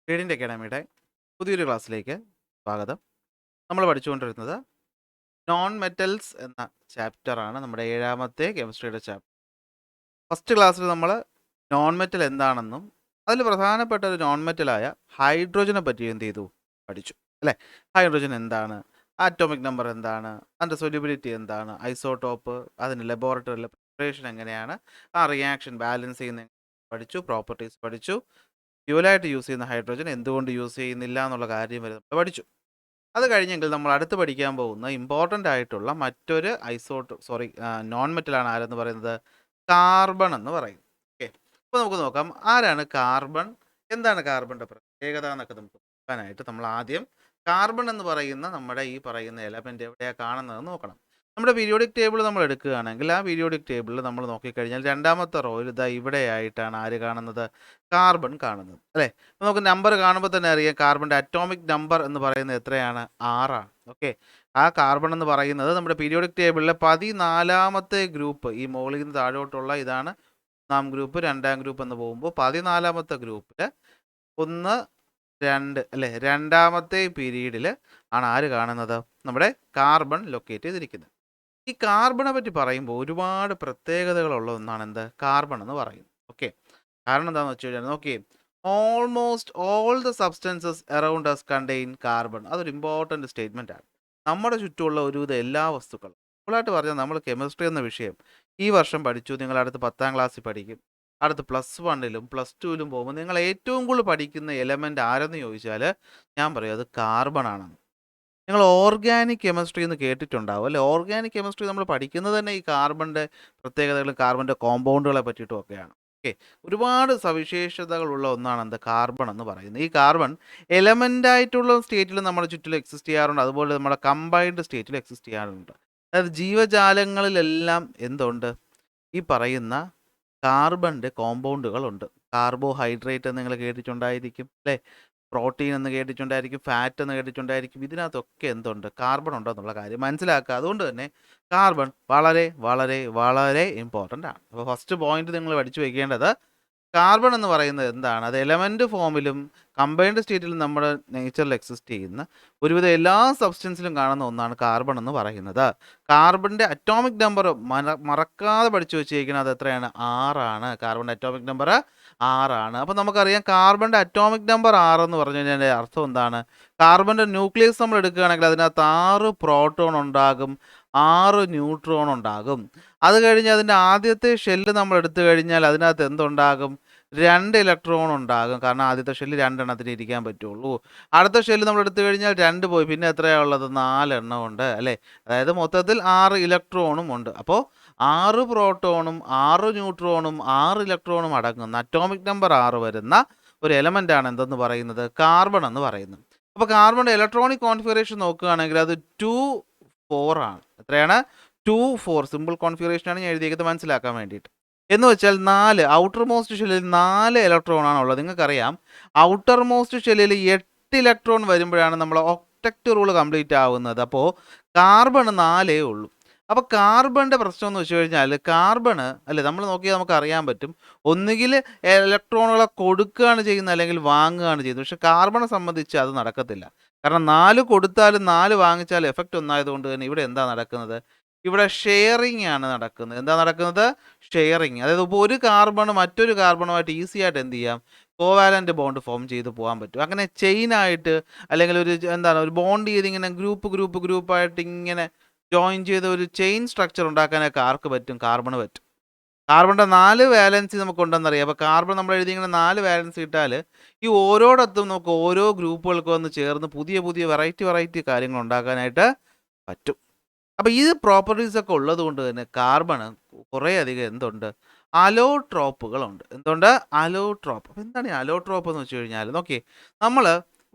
റീഡിൻ്റെ അക്കാഡമിയുടെ പുതിയൊരു ക്ലാസ്സിലേക്ക് സ്വാഗതം. നമ്മൾ പഠിച്ചുകൊണ്ടിരുന്നത് നോൺ മെറ്റൽസ് എന്ന ചാപ്റ്ററാണ്, നമ്മുടെ 7ാമത്തെ കെമിസ്ട്രിയുടെ ചാപ്റ്റർ. ഫസ്റ്റ് ക്ലാസ്സിൽ നമ്മൾ നോൺ മെറ്റൽ എന്താണെന്നും അതിൽ പ്രധാനപ്പെട്ട ഒരു നോൺ മെറ്റലായ ഹൈഡ്രോജനെ പറ്റി എന്ത് ചെയ്തു പഠിച്ചു അല്ലേ. ഹൈഡ്രോജൻ എന്താണ്, ആറ്റോമിക് നമ്പർ എന്താണ്, അതിൻ്റെ സൊല്യൂബിലിറ്റി എന്താണ്, ഐസോടോപ്പ്, അതിൻ്റെ ലബോറട്ടറിയിലെ പ്രിപ്പറേഷൻ എങ്ങനെയാണ്, ആ റിയാക്ഷൻ ബാലൻസ് ചെയ്യുന്ന പഠിച്ചു, പ്രോപ്പർട്ടീസ് പഠിച്ചു, ഫ്യൂലായിട്ട് യൂസ് ചെയ്യുന്ന ഹൈഡ്രോജൻ എന്തുകൊണ്ട് യൂസ് ചെയ്യുന്നില്ല എന്നുള്ള കാര്യം വരെ നമ്മൾ പഠിച്ചു. അത് കഴിഞ്ഞെങ്കിൽ നമ്മൾ അടുത്ത് പഠിക്കാൻ പോകുന്ന ഇമ്പോർട്ടൻ്റ് ആയിട്ടുള്ള മറ്റൊരു നോൺ മെറ്റലാണ് ആരെന്ന് പറയുന്നത്, കാർബൺ എന്ന് പറയും. ഓക്കെ, അപ്പോൾ നമുക്ക് നോക്കാം ആരാണ് കാർബൺ, എന്താണ് കാർബണിൻ്റെ പ്രത്യേകത എന്നൊക്കെ നമുക്ക് നോക്കാനായിട്ട് നമ്മൾ ആദ്യം കാർബൺ എന്ന് പറയുന്ന നമ്മുടെ ഈ പറയുന്ന എലമെൻ്റ് എവിടെയാണ് കാണുന്നതെന്ന് നോക്കണം. നമ്മുടെ പീരിയോഡിക് ടേബിൾ നമ്മൾ എടുക്കുകയാണെങ്കിൽ ആ പീരിയോഡിക് ടേബിളിൽ നമ്മൾ നോക്കിക്കഴിഞ്ഞാൽ രണ്ടാമത്തെ റോയിൽ ഇതാ ഇവിടെയായിട്ടാണ് ആര് കാണുന്നത്, കാർബൺ കാണുന്നത് അല്ലേ. അപ്പോൾ നമുക്ക് നമ്പർ കാണുമ്പോൾ തന്നെ അറിയാം കാർബണിൻ്റെ അറ്റോമിക് നമ്പർ എന്ന് പറയുന്നത് എത്രയാണ്, 6ആണ്. ഓക്കെ, ആ കാർബൺ എന്ന് പറയുന്നത് നമ്മുടെ പീരിയോഡിക് ടേബിളിലെ 14ാമത്തെ ഗ്രൂപ്പ്, ഈ മുകളിൽ നിന്ന് താഴോട്ടുള്ള ഇതാണ് ഒന്നാം ഗ്രൂപ്പ്, രണ്ടാം ഗ്രൂപ്പ് എന്ന് പോകുമ്പോൾ 14ാമത്തെ ഗ്രൂപ്പിൽ 1, 2 അല്ലേ, രണ്ടാമത്തെ പീരീഡിൽ ആണ് ആര് കാണുന്നത്, നമ്മുടെ കാർബൺ ലൊക്കേറ്റ് ചെയ്തിരിക്കുന്നത്. ഈ കാർബണെ പറ്റി പറയുമ്പോൾ ഒരുപാട് പ്രത്യേകതകളുള്ള ഒന്നാണ് എന്ത്, കാർബൺ എന്ന് പറയുന്നത്. ഓക്കെ, കാരണം എന്താണെന്ന് വെച്ച് കഴിഞ്ഞാൽ നോക്കിയേ, almost all the substances around us contain carbon. അതൊരു ഇമ്പോർട്ടൻറ്റ് സ്റ്റേറ്റ്മെൻ്റ് ആണ്. നമ്മുടെ ചുറ്റുമുള്ള ഒരുവിധ എല്ലാ വസ്തുക്കളും, സിമ്പിളായിട്ട് പറഞ്ഞാൽ നമ്മൾ കെമിസ്ട്രി എന്ന വിഷയം ഈ വർഷം പഠിച്ചു, നിങ്ങൾ അടുത്ത് 10ാം ക്ലാസ്സിൽ പഠിക്കും, അടുത്ത് +1ലും +2ലും പോകുമ്പോൾ നിങ്ങൾ ഏറ്റവും കൂടുതൽ പഠിക്കുന്ന എലമെൻ്റ് ആരെന്ന് ചോദിച്ചാൽ ഞാൻ പറയും അത് കാർബൺ ആണെന്ന്. നിങ്ങൾ ഓർഗാനിക് കെമിസ്ട്രി എന്ന് കേട്ടിട്ടുണ്ടാവും അല്ലേ. ഓർഗാനിക് കെമിസ്ട്രി നമ്മൾ പഠിക്കുന്നത് തന്നെ ഈ കാർബണിൻ്റെ പ്രത്യേകതകളും കാർബണിൻ്റെ കോമ്പൗണ്ടുകളെ പറ്റിയിട്ടും ഒക്കെയാണ്. ഓക്കെ, ഒരുപാട് സവിശേഷതകളുള്ള ഒന്നാണ് എന്ത്, കാർബൺ എന്ന് പറയുന്നത്. ഈ കാർബൺ എലമെൻ്റായിട്ടുള്ള സ്റ്റേറ്റിൽ നമ്മുടെ ചുറ്റിലും എക്സിസ്റ്റ് ചെയ്യാറുണ്ട്, അതുപോലെ നമ്മുടെ കമ്പൈൻഡ് സ്റ്റേറ്റിൽ എക്സിസ്റ്റ് ചെയ്യാറുണ്ട്. അതായത് ജീവജാലങ്ങളിലെല്ലാം എന്തുണ്ട്, ഈ പറയുന്ന കാർബണിൻ്റെ കോമ്പൗണ്ടുകളുണ്ട്. കാർബോഹൈഡ്രേറ്റ് എന്ന് നിങ്ങൾ കേട്ടിട്ടുണ്ടായിരിക്കും അല്ലേ, പ്രോട്ടീൻ എന്ന് കേട്ടിട്ടുണ്ടായിരിക്കും, ഫാറ്റ് എന്ന് കേട്ടിട്ടുണ്ടായിരിക്കും. ഇതിനകത്തൊക്കെ എന്തുണ്ട്, കാർബൺ ഉണ്ടെന്നുള്ള കാര്യം മനസ്സിലാക്കുക. അതുകൊണ്ട് തന്നെ കാർബൺ വളരെ വളരെ വളരെ ഇമ്പോർട്ടൻ്റ് ആണ്. അപ്പോൾ ഫസ്റ്റ് പോയിന്റ് നിങ്ങൾ പഠിച്ചു വയ്ക്കേണ്ടത് കാർബൺ എന്ന് പറയുന്നത് എന്താണ്, അത് എലമെൻ്റ് ഫോമിലും കമ്പൈൻഡ് സ്റ്റേറ്റിലും നമ്മുടെ നേച്ചറിൽ എക്സിസ്റ്റ് ചെയ്യുന്ന ഒരുവിധ എല്ലാ സബ്സ്റ്റൻസിലും കാണുന്ന ഒന്നാണ് കാർബൺ എന്ന് പറയുന്നത്. കാർബണിൻ്റെ അറ്റോമിക് നമ്പർ മറക്കാതെ പഠിച്ചു വെച്ചിരിക്കുന്നത് അത് എത്രയാണ്, 6ആണ്. കാർബണിൻ്റെ അറ്റോമിക് നമ്പർ 6ആണ്. അപ്പോൾ നമുക്കറിയാം കാർബണിൻ്റെ അറ്റോമിക് നമ്പർ 6 എന്ന് പറഞ്ഞു കഴിഞ്ഞാൽ അർത്ഥം എന്താണ്, കാർബണിൻ്റെ ന്യൂക്ലിയസ് നമ്മൾ എടുക്കുകയാണെങ്കിൽ അതിനകത്ത് 6 പ്രോട്ടോൺ ഉണ്ടാകും, 6 ന്യൂട്രോൺ ഉണ്ടാകും. അത് കഴിഞ്ഞ് അതിൻ്റെ ആദ്യത്തെ ഷെല്ല് നമ്മൾ എടുത്തു കഴിഞ്ഞാൽ അതിനകത്ത് എന്തുണ്ടാകും, 2 ഇലക്ട്രോൺ ഉണ്ടാകും. കാരണം ആദ്യത്തെ ഷെല്ല് 2 എണ്ണത്തിന് ഇരിക്കാൻ പറ്റുള്ളൂ. അടുത്ത ഷെല്ല് നമ്മൾ എടുത്തു കഴിഞ്ഞാൽ 2 പോയി, പിന്നെ എത്രയാണ് ഉള്ളത്, 4 എണ്ണം ഉണ്ട് അല്ലേ. അതായത് മൊത്തത്തിൽ 6 ഇലക്ട്രോണും ഉണ്ട്. അപ്പോൾ 6 പ്രോട്ടോണും 6 ന്യൂട്രോണും 6 ഇലക്ട്രോണും അടങ്ങുന്ന അറ്റോമിക് നമ്പർ 6 വരുന്ന ഒരു എലമെൻ്റ് ആണ് എന്തെന്ന് പറയുന്നത്, കാർബൺ എന്ന് പറയുന്നത്. അപ്പോൾ കാർബണിൻ്റെ ഇലക്ട്രോണിക് കോൺഫിഗറേഷൻ നോക്കുകയാണെങ്കിൽ അത് 2, 4 ആണ്. എത്രയാണ്, 2, 4. സിമ്പിൾ കോൺഫിഗറേഷനാണ് ഞാൻ എഴുതിയത് മനസ്സിലാക്കാൻ വേണ്ടിയിട്ട്. എന്ന് വെച്ചാൽ 4 ഔട്ടർ മോസ്റ്റ് ഷെല്ലിൽ 4 ഇലക്ട്രോൺ ആണുള്ളത്. നിങ്ങൾക്കറിയാം ഔട്ടർ മോസ്റ്റ് ഷെല്ലിൽ 8 ഇലക്ട്രോൺ വരുമ്പോഴാണ് നമ്മൾ ഒക്ടക്റ്റ് റൂൾ കംപ്ലീറ്റ് ആവുന്നത്. അപ്പോൾ കാർബൺ 4 ഉള്ളൂ. അപ്പോൾ കാർബണിൻ്റെ പ്രശ്നം എന്ന് വെച്ച് കഴിഞ്ഞാൽ കാർബണ് അല്ലേ, നമ്മൾ നോക്കിയാൽ നമുക്ക് അറിയാൻ പറ്റും, ഒന്നുകിൽ ഇലക്ട്രോണുകളെ കൊടുക്കുകയാണ് ചെയ്യുന്നത് അല്ലെങ്കിൽ വാങ്ങുകയാണ് ചെയ്യുന്നത്. പക്ഷേ കാർബണെ സംബന്ധിച്ച് അത് നടക്കത്തില്ല. കാരണം 4 കൊടുത്താലും 4 വാങ്ങിച്ചാലും എഫക്റ്റ് ഒന്നായതുകൊണ്ട് തന്നെ ഇവിടെ എന്താ നടക്കുന്നത്, ഇവിടെ ഷെയറിങ് ആണ് നടക്കുന്നത്. എന്താ നടക്കുന്നത്, ഷെയറിങ്. അതായത് ഇപ്പോൾ ഒരു കാർബൺ മറ്റൊരു കാർബണുമായിട്ട് ഈസി ആയിട്ട് എന്ത് ചെയ്യാം, കോവാലൻ്റ് ബോണ്ട് ഫോം ചെയ്ത് പോകാൻ പറ്റും. അങ്ങനെ ചെയിനായിട്ട് അല്ലെങ്കിൽ ഒരു ബോണ്ട് ചെയ്ത് ഇങ്ങനെ ഗ്രൂപ്പായിട്ട് ഇങ്ങനെ ജോയിൻ ചെയ്ത് ഒരു ചെയിൻ സ്ട്രക്ചർ ഉണ്ടാക്കാനൊക്കെ ആർക്ക് പറ്റും, കാർബണ് പറ്റും. കാർബണിൻ്റെ 4 വാലൻസി നമുക്കുണ്ടെന്നറിയാം. അപ്പോൾ കാർബൺ നമ്മൾ എഴുതി ഇങ്ങനെ 4 വാലൻസി ഇട്ടാൽ ഈ ഓരോടത്തും നമുക്ക് ഓരോ ഗ്രൂപ്പുകൾക്ക് വന്ന് ചേർന്ന് പുതിയ വെറൈറ്റി കാര്യങ്ങൾ ഉണ്ടാക്കാനായിട്ട് പറ്റും. അപ്പോൾ ഈ പ്രോപ്പർട്ടീസൊക്കെ ഉള്ളത് കൊണ്ട് തന്നെ കാർബണ് കുറേ അധികം എന്തുണ്ട്, അലോട്രോപ്പുകളുണ്ട്. എന്തുണ്ട്, അലോട്രോപ്പ്. അപ്പോൾ എന്താണ് ഈ അലോട്രോപ്പ് എന്ന് വെച്ച് കഴിഞ്ഞാൽ നോക്കിയേ, നമ്മൾ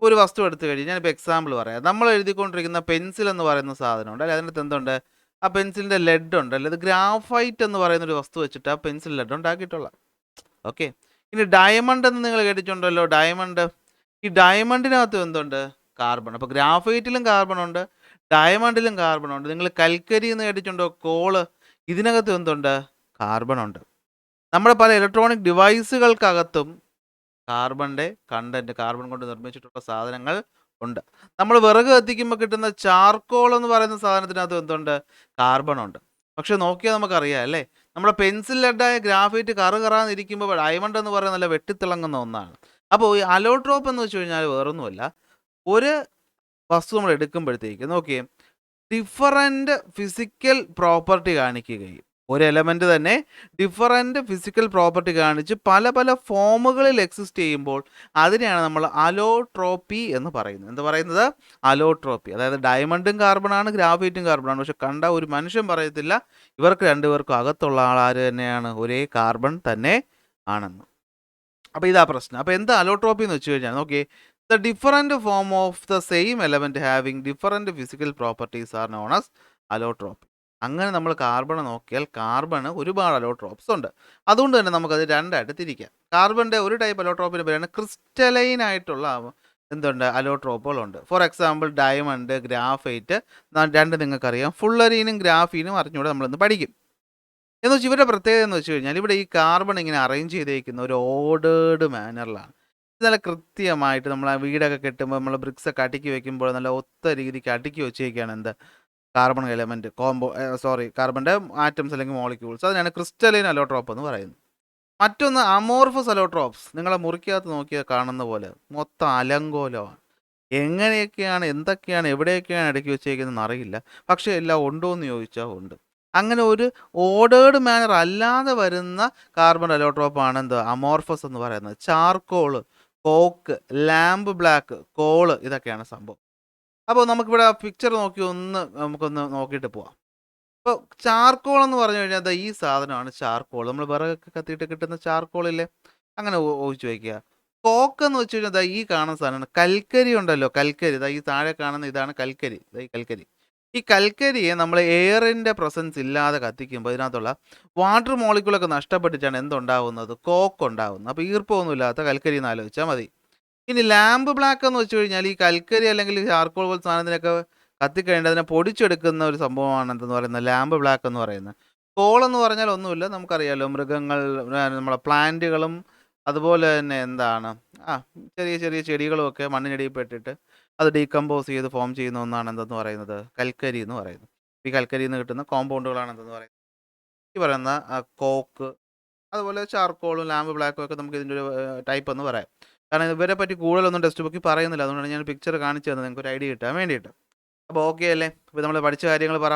ഒരു വസ്തു എടുത്തു കഴിഞ്ഞാൽ ഞാനിപ്പോൾ എക്സാമ്പിൾ പറയാം. നമ്മൾ എഴുതിക്കൊണ്ടിരിക്കുന്ന പെൻസിൽ എന്ന് പറയുന്ന സാധനമുണ്ട് അല്ലെ, അതിനകത്ത് എന്തുണ്ട്, ആ പെൻസിലിൻ്റെ ലെഡ് ഉണ്ട് അല്ലെ, ഇത് ഗ്രാഫൈറ്റ് എന്ന് പറയുന്ന ഒരു വസ്തു വെച്ചിട്ട് ആ പെൻസിൽ ലെഡ് ഉണ്ടാക്കിയിട്ടുള്ള. ഓക്കെ, ഇനി ഡയമണ്ട് എന്ന് നിങ്ങൾ കേട്ടിട്ടുണ്ടല്ലോ, ഡയമണ്ട്. ഈ ഡയമണ്ടിനകത്ത് എന്തുണ്ട്, കാർബൺ. അപ്പോൾ ഗ്രാഫൈറ്റിലും കാർബൺ ഉണ്ട്, ഡയമണ്ടിലും കാർബൺ ഉണ്ട്. നിങ്ങൾ കൽക്കരി എന്ന് കേട്ടിട്ടുണ്ടോ, കോള്. ഇതിനകത്ത് എന്തുണ്ട്, കാർബൺ ഉണ്ട്. നമ്മുടെ പല ഇലക്ട്രോണിക് ഡിവൈസുകൾക്കകത്തും കാർബണിൻ്റെ കണ്ടന്റ്, കാർബൺ കൊണ്ട് നിർമ്മിച്ചിട്ടുള്ള സാധനങ്ങൾ ഉണ്ട്. നമ്മൾ വിറക് കത്തിക്കുമ്പോൾ കിട്ടുന്ന ചാർക്കോൾ എന്ന് പറയുന്ന സാധനത്തിനകത്ത് എന്തുണ്ട്? കാർബൺ ഉണ്ട്. പക്ഷെ നോക്കിയാൽ നമുക്കറിയാം അല്ലേ, നമ്മുടെ പെൻസിൽ ലെഡായ ഗ്രാഫൈറ്റ് കറാന്നിരിക്കുമ്പോൾ ഡയമണ്ട് എന്ന് പറയുന്നത് നല്ല വെട്ടിത്തിളങ്ങുന്ന ഒന്നാണ്. അപ്പോൾ ഈ അലോട്രോപ്പ് എന്ന് വെച്ച് കഴിഞ്ഞാൽ വേറൊന്നുമല്ല, ഒരു വസ്തു നമ്മൾ എടുക്കുമ്പോഴത്തേക്ക് നോക്കിയേ, ഡിഫറൻറ്റ് ഫിസിക്കൽ പ്രോപ്പർട്ടി കാണിക്കുകയും ഒരു എലമെൻറ്റ് തന്നെ ഡിഫറൻറ്റ് ഫിസിക്കൽ പ്രോപ്പർട്ടി കാണിച്ച് പല പല ഫോമുകളിൽ എക്സിസ്റ്റ് ചെയ്യുമ്പോൾ അതിനെയാണ് നമ്മൾ അലോട്രോപ്പി എന്ന് പറയുന്നത്. എന്ത് പറയുന്നത്? അലോട്രോപ്പി. അതായത് ഡയമണ്ടും കാർബണാണ്, ഗ്രാഫൈറ്റും കാർബണാണ്. പക്ഷെ കണ്ട ഒരു മനുഷ്യൻ പറയത്തില്ല ഇവർക്ക് രണ്ടുപേർക്കും അകത്തുള്ള ആളാര് തന്നെയാണ്, ഒരേ കാർബൺ തന്നെ ആണെന്ന്. അപ്പോൾ ഇതാ പ്രശ്നം. അപ്പോൾ എന്താ അലോട്രോപ്പി എന്ന് വെച്ച് കഴിഞ്ഞാൽ നോക്കിയേ, the different form of the same element having different physical properties are known as allotropy. അങ്ങനെ നമ്മൾ കാർബൺ നോക്കിയാൽ കാർബണ് ഒരുപാട് അലോട്രോപ്സ് ഉണ്ട്. അതുകൊണ്ട് തന്നെ നമുക്കത് രണ്ടായിട്ട് തിരിക്കാം. കാർബണിൻ്റെ ഒരു ടൈപ്പ് അലോട്രോപ്പിന് പേരാണ് ക്രിസ്റ്റലൈൻ ആയിട്ടുള്ള എന്തുണ്ട് അലോട്രോപ്പുകളുണ്ട്. ഫോർ എക്സാമ്പിൾ ഡയമണ്ട്, ഗ്രാഫൈറ്റ്, രണ്ട് നിങ്ങൾക്കറിയാം. ഫുള്ളറീനും ഗ്രാഫീനും അറിഞ്ഞുകൂടെ നമ്മളിന്ന് പഠിക്കും. എന്ന് വെച്ചാൽ ഇവരുടെ പ്രത്യേകത എന്ന് വെച്ച് കഴിഞ്ഞാൽ ഇവിടെ ഈ കാർബൺ ഇങ്ങനെ അറേഞ്ച് ചെയ്തേക്കുന്ന ഒരു ഓർഡേർഡ് മാനറിലാണ്. നല്ല കൃത്യമായിട്ട് നമ്മൾ ആ വീടൊക്കെ കെട്ടുമ്പോൾ നമ്മൾ ബ്രിക്സൊക്കെ അടുക്കി വെക്കുമ്പോൾ നല്ല ഒത്ത രീതിക്ക് അടുക്കി വെച്ചേക്കാണ് എന്ത്, കാർബൺ എലമെൻറ്റ് കാർബണിൻ്റെ ആറ്റംസ് അല്ലെങ്കിൽ മോളിക്യൂൾസ്. അതിനാണ് ക്രിസ്റ്റലൈൻ അലോട്രോപ്പ് എന്ന് പറയുന്നത്. മറ്റൊന്ന് അമോർഫസ് അലോട്രോപ്സ്. നിങ്ങളെ മുറിക്കകത്ത് നോക്കിയാൽ കാണുന്ന പോലെ മൊത്തം അലങ്കോലമാണ്. എങ്ങനെയൊക്കെയാണ്, എന്തൊക്കെയാണ്, എവിടെയൊക്കെയാണ് അടുക്കി വെച്ചേക്കുന്നതെന്ന് അറിയില്ല. പക്ഷേ എല്ലാം ഉണ്ടോ എന്ന് ചോദിച്ചാൽ ഉണ്ട്. അങ്ങനെ ഒരു ഓർഡേർഡ് മാനർ അല്ലാതെ വരുന്ന കാർബൺ അലോട്രോപ്പാണ് എന്ത്, അമോർഫസ് എന്ന് പറയുന്നത്. Charcoal, coke, lamp black, coal, ഇതൊക്കെയാണ് സംഭവം. അപ്പോൾ നമുക്കിവിടെ പിക്ചർ നോക്കി നമുക്കൊന്ന് നോക്കിയിട്ട് പോവാം. ഇപ്പോൾ ചാർക്കോൾ എന്ന് പറഞ്ഞു കഴിഞ്ഞാൽ ഈ സാധനമാണ് ചാർക്കോൾ. നമ്മൾ വിറകൊക്കെ കത്തിയിട്ട് കിട്ടുന്ന ചാർക്കോളില്ലേ, അങ്ങനെ ഊഹിച്ച് വയ്ക്കുക. കോക്ക് എന്ന് വെച്ച് കഴിഞ്ഞാൽ ഈ കാണുന്ന സാധനമാണ് കൽക്കരി. ഉണ്ടല്ലോ കൽക്കരി, ഈ താഴെ കാണുന്ന ഇതാണ് കൽക്കരി. ഈ കൽക്കരി, ഈ കൽക്കരിയെ നമ്മൾ എയറിൻ്റെ പ്രസൻസ് ഇല്ലാതെ കത്തിക്കുമ്പോൾ ഇതിനകത്തുള്ള വാട്ടർ മോളിക്യൂളൊക്കെ നഷ്ടപ്പെട്ടിട്ടാണ് എന്തുണ്ടാകുന്നത്, കോക്ക് ഉണ്ടാകുന്നത്. അപ്പോൾ ഈർപ്പമൊന്നുമില്ലാത്ത കൽക്കരി എന്ന് ആലോചിച്ചാൽ മതി. ഇനി ലാമ്പ് ബ്ലാക്ക് എന്ന് വെച്ച് കഴിഞ്ഞാൽ ഈ കൽക്കരി അല്ലെങ്കിൽ ചാർക്കോൾ പോലത്തെ സാധനത്തിനൊക്കെ കത്തിക്കഴിഞ്ഞാൽ അതിനെ പൊടിച്ചെടുക്കുന്ന ഒരു സംഭവമാണ് എന്തെന്ന് പറയുന്നത്, ലാമ്പ് ബ്ലാക്ക് എന്ന് പറയുന്നത്. കോൾ എന്ന് പറഞ്ഞാൽ ഒന്നുമില്ല, നമുക്കറിയാമല്ലോ, മൃഗങ്ങൾ, നമ്മളെ പ്ലാന്റുകളും അതുപോലെ തന്നെ എന്താണ് ചെറിയ ചെറിയ ചെടികളും ഒക്കെ മണ്ണിനടിയിൽ പെട്ടിട്ട് അത് ഡീകമ്പോസ് ചെയ്ത് ഫോം ചെയ്യുന്ന ഒന്നാണ് എന്തെന്ന് പറയുന്നത്, കൽക്കരി എന്ന് പറയുന്നത്. ഈ കൽക്കരിയിൽ നിന്ന് കിട്ടുന്ന കോമ്പൗണ്ടുകളാണ് എന്തെന്ന് പറയുന്നത്, ഈ പറയുന്ന കോക്ക്, അതുപോലെ ചാർക്കോളും ലാമ്പ് ബ്ലാക്കും ഒക്കെ നമുക്ക് ഇതിൻ്റെ ഒരു ടൈപ്പ് എന്ന് പറയാം. കാരണം ഇവരെ പറ്റി കൂടുതലൊന്നും ടെക്സ്റ്റ് ബുക്കിൽ പറയുന്നില്ല, അതുകൊണ്ടാണ് ഞാൻ പിക്ചർ കാണിച്ചു തന്നത് നിങ്ങൾക്ക് ഒരു ഐഡിയ കിട്ടാൻ വേണ്ടിയിട്ട്. അപ്പോൾ ഓക്കെ അല്ലേ? ഇപ്പോൾ നമ്മൾ പഠിച്ച കാര്യങ്ങൾ പറ.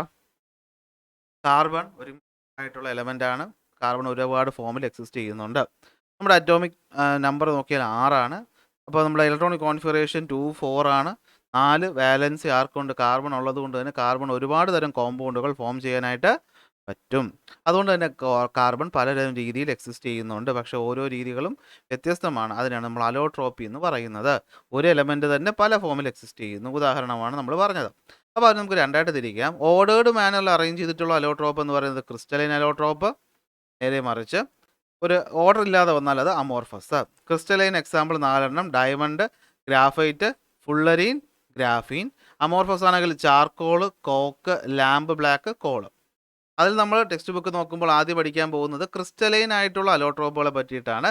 കാർബൺ ഒരു ആയിട്ടുള്ള എലമെൻ്റ് ആണ്. കാർബൺ ഒരുപാട് ഫോമിൽ എക്സിസ്റ്റ് ചെയ്യുന്നുണ്ട്. നമ്മുടെ അറ്റോമിക് നമ്പർ നോക്കിയാൽ 6ആണ്. അപ്പോൾ നമ്മുടെ ഇലക്ട്രോണിക് കോൺഫിഗറേഷൻ 2, 4 ആണ്. 4 വാലൻസി ആർക്കുണ്ട്, കാർബൺ ഉള്ളത് കൊണ്ട് തന്നെ കാർബൺ ഒരുപാട് തരം കോമ്പൗണ്ടുകൾ ഫോം ചെയ്യാനായിട്ട് പറ്റും. അതുകൊണ്ട് തന്നെ കാർബൺ പലതരം രീതിയിൽ എക്സിസ്റ്റ് ചെയ്യുന്നുണ്ട്. പക്ഷേ ഓരോ രീതികളും വ്യത്യസ്തമാണ്. അതിനാണ് നമ്മൾ അലോട്രോപ്പി എന്ന് പറയുന്നത്. ഒരു എലമെൻറ്റ് തന്നെ പല ഫോമിൽ എക്സിസ്റ്റ് ചെയ്യുന്നു. ഉദാഹരണമാണ് നമ്മൾ പറഞ്ഞത്. അപ്പോൾ അത് നമുക്ക് രണ്ടായിട്ട് തിരിക്കാം. ഓർഡേർഡ് മാനറിൽ അറേഞ്ച് ചെയ്തിട്ടുള്ള അലോട്രോപ്പ് എന്ന് പറയുന്നത് ക്രിസ്റ്റലൈൻ അലോട്രോപ്പ്. നേരെ മറിച്ച് ഒരു ഓർഡർ ഇല്ലാതെ വന്നാൽ അത് amorphous. Crystalline example 4 diamond, graphite, fullerene, graphene. Amorphous ആണെങ്കിൽ charcoal, coke, lamp black, coal. അതിൽ നമ്മൾ ടെക്സ്റ്റ് ബുക്ക് നോക്കുമ്പോൾ ആദ്യം പഠിക്കാൻ പോകുന്നത് ക്രിസ്റ്റലൈൻ ആയിട്ടുള്ള അലോട്രോപ്പുകളെ പറ്റിയിട്ടാണ്.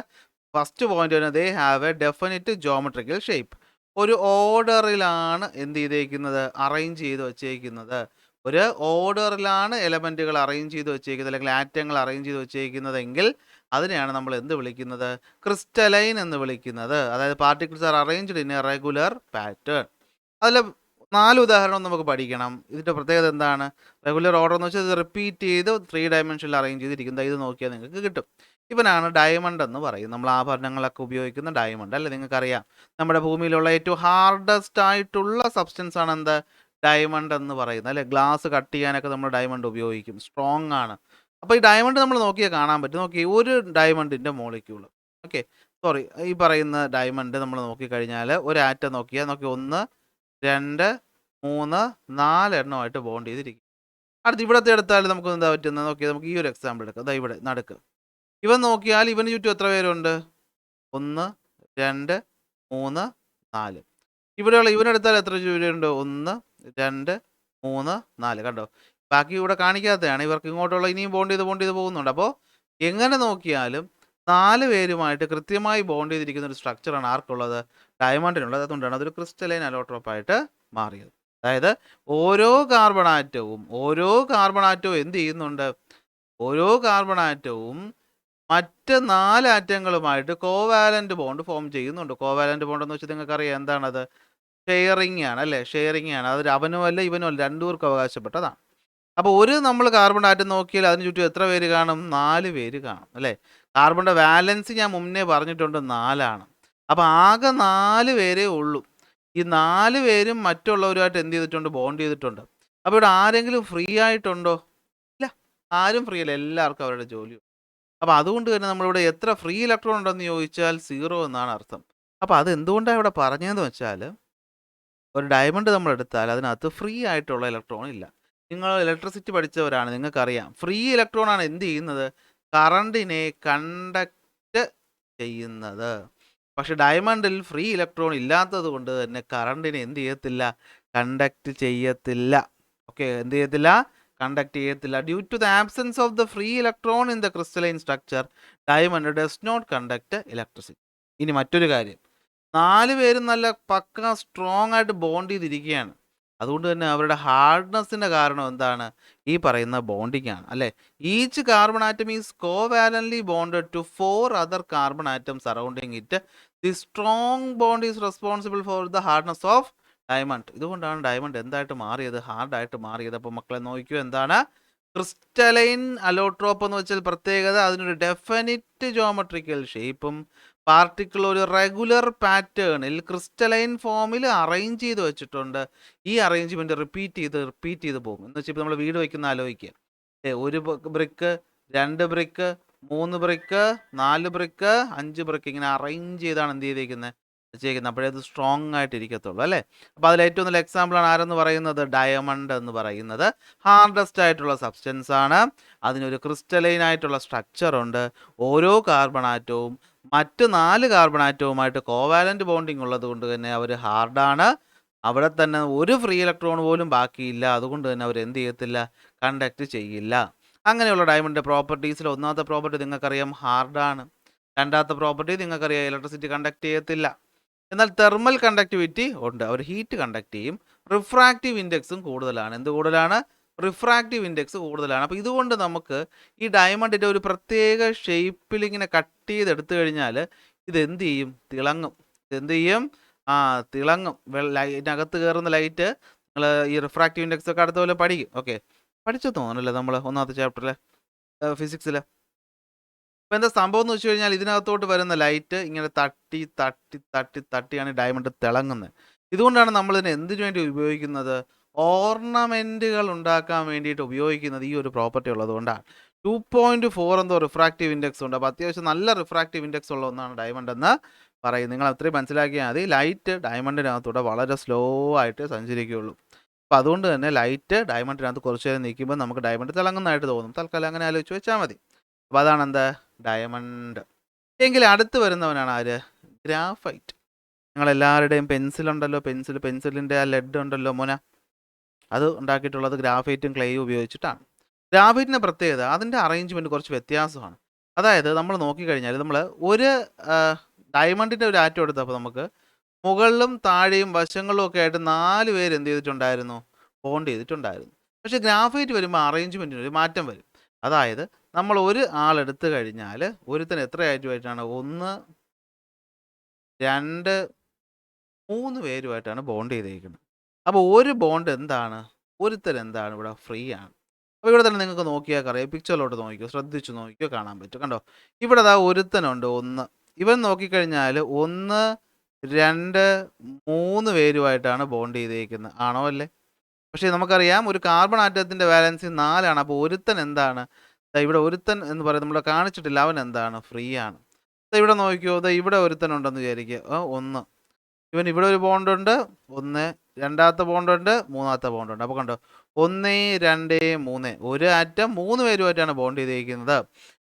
ഫസ്റ്റ് പോയിന്റ് വരുന്നത് they have A definite geometrical shape. ഒരു ഓർഡറിലാണ് എന്ത് ചെയ്തേക്കുന്നത്, അറേഞ്ച് ചെയ്ത് വച്ചേക്കുന്നത്. ഒരു ഓർഡറിലാണ് എലമെൻറ്റുകൾ അറേഞ്ച് ചെയ്ത് വെച്ചേക്കുന്നത്, അല്ലെങ്കിൽ ആറ്റങ്ങൾ അറേഞ്ച് ചെയ്ത് വെച്ചേക്കുന്നതെങ്കിൽ അതിനെയാണ് നമ്മൾ എന്ത് വിളിക്കുന്നത്, ക്രിസ്റ്റലൈൻ എന്ന് വിളിക്കുന്നത്. അതായത് particles R arranged in A regular pattern. അതിൽ 4 ഉദാഹരണം നമുക്ക് പഠിക്കണം. ഇതിൻ്റെ പ്രത്യേകത എന്താണ്? റെഗുലർ ഓർഡർ എന്ന് വെച്ചാൽ ഇത് റിപ്പീറ്റ് ചെയ്ത് 3 ഡയമെൻഷനിൽ അറേഞ്ച് ചെയ്തിരിക്കുന്നത്. ഇത് നോക്കിയാൽ നിങ്ങൾക്ക് കിട്ടും. ഇവനാണ് ഡയമണ്ട് എന്ന് പറയും. നമ്മൾ ആഭരണങ്ങളൊക്കെ ഉപയോഗിക്കുന്ന ഡയമണ്ട് അല്ലേ, നിങ്ങൾക്കറിയാം. നമ്മുടെ ഭൂമിയിലുള്ള ഏറ്റവും ഹാർഡസ്റ്റ് ആയിട്ടുള്ള സബ്സ്റ്റൻസ് ആണ് എന്ത്, ഡയമണ്ട് എന്ന് പറയുന്നത് അല്ലേ. ഗ്ലാസ് കട്ട് ചെയ്യാനൊക്കെ നമ്മൾ ഡയമണ്ട് ഉപയോഗിക്കും, സ്ട്രോങ് ആണ്. അപ്പോൾ ഈ ഡയമണ്ട് നമ്മൾ നോക്കിയാൽ കാണാൻ പറ്റും. നോക്കി, ഒരു ഡയമണ്ടിൻ്റെ മോളിക്യൂൾ, ഓക്കെ ഈ പറയുന്ന ഡയമണ്ട് നമ്മൾ നോക്കിക്കഴിഞ്ഞാൽ ഒരു ആറ്റം നോക്കി 1, 2, 3, 4 എണ്ണമായിട്ട് ബോണ്ട് ചെയ്തിരിക്കും. അടുത്ത് ഇവിടത്തെ എടുത്താൽ നമുക്ക് എന്താ പറ്റുന്നത് നോക്കിയാൽ, നമുക്ക് ഈ ഒരു എക്സാമ്പിൾ എടുക്കാം. അതാ ഇവിടെ നടുക്ക് ഇവൻ നോക്കിയാൽ ഇവന് ചുറ്റും എത്ര പേരുണ്ട്, 1, 2, 3, 4. ഇവിടെയുള്ള ഇവനെടുത്താൽ എത്ര പേരുണ്ട്, 1, 2, 3, 4. കണ്ടോ, ബാക്കി ഇവിടെ കാണിക്കാത്തതാണ്. ഇവർക്ക് ഇങ്ങോട്ടുള്ള ഇനിയും ബോണ്ട് ചെയ്ത് പോകുന്നുണ്ട്. അപ്പോൾ എങ്ങനെ നോക്കിയാലും 4 പേരുമായിട്ട് കൃത്യമായി ബോണ്ട് ചെയ്തിരിക്കുന്ന ഒരു സ്ട്രക്ചറാണ് ആർക്കുള്ളത്? ഡയമണ്ടിനുള്ളത്. അതുകൊണ്ടാണ് അതൊരു ക്രിസ്റ്റലൈൻ അലോട്രോപ്പായിട്ട് മാറിയത്. അതായത് ഓരോ കാർബൺ ആറ്റവും എന്ത് ചെയ്യുന്നുണ്ട്? ഓരോ കാർബൺ ആറ്റവും മറ്റ് 4 ആറ്റങ്ങളുമായിട്ട് കോവാലന്റ് ബോണ്ട് ഫോം ചെയ്യുന്നുണ്ട്. കോവാലന്റ് ബോണ്ട് എന്ന് വെച്ചാൽ നിങ്ങൾക്കറിയാം എന്താണത്? ഷെയറിംഗ് ആണ് അല്ലേ? ഷെയറിംഗ് ആണ്. അതൊരു അവനുമല്ല ഇവനുമല്ല, രണ്ടുപേർക്കും അവകാശപ്പെട്ടതാണ്. അപ്പോൾ നമ്മൾ കാർബൺ ആറ്റം നോക്കിയാൽ അതിന് ചുറ്റും എത്ര പേര് കാണും? 4 പേര് കാണും അല്ലേ? കാർബണിൻ്റെ വാലൻസ് ഞാൻ മുന്നേ പറഞ്ഞിട്ടുണ്ട് 4 ആണ്. അപ്പോൾ ആകെ 4 പേരേ ഉള്ളൂ. ഈ 4 പേരും മറ്റുള്ളവരുമായിട്ട് എന്ത് ചെയ്തിട്ടുണ്ട്? ബോണ്ട് ചെയ്തിട്ടുണ്ട്. അപ്പോൾ ഇവിടെ ആരെങ്കിലും ഫ്രീ ആയിട്ടുണ്ടോ? ഇല്ല, ആരും ഫ്രീ അല്ല. എല്ലാവർക്കും അവരുടെ ജോലി. അപ്പോൾ അതുകൊണ്ട് തന്നെ നമ്മളിവിടെ എത്ര ഫ്രീ ഇലക്ട്രോൺ ഉണ്ടെന്ന് ചോദിച്ചാൽ 0 എന്നാണ് അർത്ഥം. അപ്പോൾ അത് എന്തുകൊണ്ടാണ് ഇവിടെ പറഞ്ഞതെന്ന് വെച്ചാൽ, ഒരു ഡയമണ്ട് നമ്മൾ എടുത്താൽ അതിനകത്ത് ഫ്രീ ആയിട്ടുള്ള ഇലക്ട്രോൺ ഇല്ല. നിങ്ങൾ ഇലക്ട്രിസിറ്റി പഠിച്ചവരാണ്, നിങ്ങൾക്കറിയാം ഫ്രീ ഇലക്ട്രോൺ ആണ് എന്ത് ചെയ്യുന്നത്? കറണ്ടിനെ കണ്ടക്ട് ചെയ്യുന്നത്. പക്ഷെ ഡയമണ്ടിൽ ഫ്രീ ഇലക്ട്രോൺ ഇല്ലാത്തത് കൊണ്ട് തന്നെ കറണ്ടിനെ എന്ത് ചെയ്യത്തില്ല? കണ്ടക്ട് ചെയ്യത്തില്ല. ഓക്കെ, എന്ത് ചെയ്യത്തില്ല? കണ്ടക്ട് ചെയ്യത്തില്ല. Due to the absence of the free electron in the crystalline structure, diamond does not conduct electricity. ഇനി മറ്റൊരു കാര്യം, 4 പേരും നല്ല പക്ക സ്ട്രോങ് ആയിട്ട് ബോണ്ട് ചെയ്തിരിക്കുകയാണ്. അതുകൊണ്ട് തന്നെ അവരുടെ ഹാർഡ്നെസ്സിൻ്റെ കാരണം എന്താണ്? ഈ പറയുന്ന ബോണ്ടിങ് ആണ് അല്ലേ? Each carbon atom is covalently bonded to 4 other carbon atom surrounding it. The strong bond is responsible for the hardness of diamond. ഇതുകൊണ്ടാണ് ഡയമണ്ട് എന്തായിട്ട് മാറിയത്? ഹാർഡായിട്ട് മാറിയത്. അപ്പോൾ മക്കളെ നോക്കിയോ, എന്താണ് ക്രിസ്റ്റലൈൻ അലോട്രോപ്പ് എന്ന് വെച്ചാൽ പ്രത്യേകത? അതിനൊരു ഡെഫിനിറ്റ് ജോമെട്രിക്കൽ ഷേപ്പും പാർട്ടിക്കിൾ ഒരു റെഗുലർ പാറ്റേണിൽ ക്രിസ്റ്റലൈൻ ഫോമിൽ അറേഞ്ച് ചെയ്ത് വെച്ചിട്ടുണ്ട്. ഈ അറേഞ്ച്മെൻറ്റ് റിപ്പീറ്റ് ചെയ്ത് പോകും. എന്ന് വെച്ചാൽ ഇപ്പോൾ നമ്മൾ വീട് വയ്ക്കുന്ന ആലോചിക്കുക, ഒരു brick, 2 brick, 3 brick, 4 brick, 5 brick, ഇങ്ങനെ അറേഞ്ച് ചെയ്താണ് എന്ത് ചെയ്തേക്കുന്നത്? വെച്ചേക്കുന്നത്. അപ്പോഴേ അത് സ്ട്രോങ് ആയിട്ട് ഇരിക്കത്തുള്ളൂ അല്ലേ? അപ്പോൾ അതിൽ ഏറ്റവും നല്ല എക്സാമ്പിളാണ് ആരെന്ന് പറയുന്നത്? ഡയമണ്ട് എന്ന് പറയുന്നത് ഹാർഡസ്റ്റ് ആയിട്ടുള്ള സബ്സ്റ്റൻസ് ആണ്. അതിനൊരു ക്രിസ്റ്റലൈൻ ആയിട്ടുള്ള സ്ട്രക്ചർ ഉണ്ട്. ഓരോ കാർബൺ ആറ്റവും മറ്റ് 4 കാർബൺ ആറ്റവുമായിട്ട് കോവാലന്റ് ബോണ്ടിങ് ഉള്ളത് കൊണ്ട് തന്നെ അവർ ഹാർഡാണ്. അവിടെ തന്നെ ഒരു ഫ്രീ ഇലക്ട്രോൺ പോലും ബാക്കിയില്ല. അതുകൊണ്ട് തന്നെ അവർ എന്ത് ചെയ്യത്തില്ല? കണ്ടക്ട് ചെയ്യില്ല. അങ്ങനെയുള്ള ഡയമണ്ടിൻ്റെ പ്രോപ്പർട്ടീസിൽ ഒന്നാമത്തെ പ്രോപ്പർട്ടി നിങ്ങൾക്കറിയാം, ഹാർഡാണ്. രണ്ടാമത്തെ പ്രോപ്പർട്ടി നിങ്ങൾക്കറിയാം, ഇലക്ട്രിസിറ്റി കണ്ടക്ട് ചെയ്യത്തില്ല. എന്നാൽ തെർമൽ കണ്ടക്ടിവിറ്റി ഉണ്ട്, അവർ ഹീറ്റ് കണ്ടക്ട് ചെയ്യും. റിഫ്രാക്റ്റീവ് ഇൻഡെക്സും കൂടുതലാണ്. എന്ത് കൂടുതലാണ്? റിഫ്രാക്റ്റീവ് ഇൻഡെക്സ് കൂടുതലാണ്. അപ്പോൾ ഇതുകൊണ്ട് നമുക്ക് ഈ ഡയമണ്ടിൻ്റെ ഒരു പ്രത്യേക ഷേപ്പിൽ ഇങ്ങനെ കട്ട് ചെയ്തെടുത്തു കഴിഞ്ഞാൽ ഇതെന്ത് ചെയ്യും? തിളങ്ങും. ഇതെന്ത് ചെയ്യും? തിളങ്ങും. ലൈറ്റിനകത്ത് കയറുന്ന ലൈറ്റ് നിങ്ങൾ ഈ റിഫ്രാക്റ്റീവ് ഇൻഡെക്സ് ഒക്കെ അടുത്ത പോലെ പഠിക്കും. ഓക്കെ, പഠിച്ചു തോന്നണല്ലേ നമ്മൾ ഒന്നാമത്തെ ചാപ്റ്ററിൽ ഫിസിക്സിൽ. അപ്പോൾ എന്താ സംഭവം എന്ന് വെച്ച് കഴിഞ്ഞാൽ, ഇതിനകത്തോട്ട് വരുന്ന ലൈറ്റ് ഇങ്ങനെ തട്ടിയാണ് ഡയമണ്ട് തിളങ്ങുന്നത്. ഇതുകൊണ്ടാണ് നമ്മളിതിനെ എന്തിനു വേണ്ടി ഉപയോഗിക്കുന്നത്? ഓർണമെൻറ്റുകൾ ഉണ്ടാക്കാൻ വേണ്ടിയിട്ട് ഉപയോഗിക്കുന്നത് ഈ ഒരു പ്രോപ്പർട്ടി ഉള്ളതുകൊണ്ടാണ്. 2.4 എന്തോ റിഫ്രാക്റ്റീവ് ഇൻഡെക്സ് ഉണ്ട്. അപ്പോൾ അത്യാവശ്യം നല്ല റിഫ്രാക്റ്റീവ് ഇൻഡെക്സ് ഉള്ള ഒന്നാണ് ഡയമണ്ട് എന്ന് പറയും. നിങ്ങൾ അത്രയും മനസ്സിലാക്കിയാൽ മതി. ലൈറ്റ് ഡയമണ്ടിനകത്തൂടെ വളരെ സ്ലോ ആയിട്ട് സഞ്ചരിക്കുകയുള്ളൂ. അപ്പോൾ അതുകൊണ്ട് തന്നെ ലൈറ്റ് ഡയമണ്ടിനകത്ത് കുറച്ച് നേരം നിൽക്കുമ്പോൾ നമുക്ക് ഡയമണ്ട് തിളങ്ങുന്നതായിട്ട് തോന്നും. തൽക്കാലം അങ്ങനെ ആലോചിച്ച് വെച്ചാൽ മതി. അപ്പോൾ അതാണ് എന്താ? ഡയമണ്ട്. എങ്കിൽ അടുത്ത് വരുന്നവനാണ് ആര്? ഗ്രാഫൈറ്റ്. നിങ്ങളെല്ലാവരുടെയും പെൻസിലുണ്ടല്ലോ, പെൻസിലിൻ്റെ ആ ലെഡ് ഉണ്ടല്ലോ മോന, അത് ഉണ്ടാക്കിയിട്ടുള്ളത് ഗ്രാഫൈറ്റും ക്ലേയും ഉപയോഗിച്ചിട്ടാണ്. ഗ്രാഫൈറ്റിൻ്റെ പ്രത്യേകത അതിൻ്റെ അറേഞ്ച്മെൻറ്റ് കുറച്ച് വ്യത്യാസമാണ്. അതായത് നമ്മൾ നോക്കിക്കഴിഞ്ഞാൽ നമ്മൾ ഒരു ഡയമണ്ടിൻ്റെ ഒരു ആറ്റം എടുത്തപ്പോൾ നമുക്ക് മുകളിലും താഴെയും വശങ്ങളിലും ഒക്കെ ആയിട്ട് 4 പേര് എന്ത് ചെയ്തിട്ടുണ്ടായിരുന്നു? ബോണ്ട് ചെയ്തിട്ടുണ്ടായിരുന്നു. പക്ഷേ ഗ്രാഫൈറ്റ് വരുമ്പോൾ അറേഞ്ച്മെൻറ്റിന് ഒരു മാറ്റം വരും. അതായത് നമ്മൾ ഒരു ആളെടുത്ത് കഴിഞ്ഞാൽ ഒരുത്തൻ എത്ര ആയിട്ടുമായിട്ടാണ്? 1, 2, 3 പേരുമായിട്ടാണ് ബോണ്ട് ചെയ്തേക്കുന്നത്. അപ്പോൾ ഒരു ബോണ്ട് എന്താണ്? ഒരുത്തൻ എന്താണ്? ഇവിടെ ഫ്രീ ആണ്. അപ്പോൾ ഇവിടെ തന്നെ നിങ്ങൾക്ക് നോക്കിയാൽ അറിയാം. പിക്ചറിലോട്ട് നോക്കിയോ, ശ്രദ്ധിച്ച് നോക്കിയോ, കാണാൻ പറ്റും. കണ്ടോ, ഇവിടെ ദാ ഒരുത്തനുണ്ട് 1. ഇവൻ നോക്കിക്കഴിഞ്ഞാൽ 1, 2, 3 പേരുമായിട്ടാണ് ബോണ്ട് ചെയ്തേക്കുന്നത്. ആണോ അല്ലേ? പക്ഷേ നമുക്കറിയാം ഒരു കാർബൺ ആറ്റത്തിൻ്റെ വാലൻസി 4 ആണ്. അപ്പോൾ ഒരുത്തൻ എന്താണ്? ഇവിടെ ഒരുത്തൻ എന്ന് പറയുന്നത് നമ്മൾ കാണിച്ചിട്ടില്ല, അവൻ എന്താണ്? ഫ്രീ ആണ്. ഇവിടെ നോക്കിയോ, ഇവിടെ ഒരുത്തൻ ഉണ്ടെന്ന് വിചാരിക്കുക, 1. ഇവൻ ഇവിടെ ഒരു ബോണ്ടുണ്ട്, 1, രണ്ടാമത്തെ ബോണ്ടുണ്ട്, മൂന്നാമത്തെ ബോണ്ടുണ്ട്. അപ്പോൾ കണ്ടോ, 1, 2, 3, ഒരു ആറ്റം 3 പേരുമായിട്ടാണ് ബോണ്ട് ചെയ്തിരിക്കുന്നത്.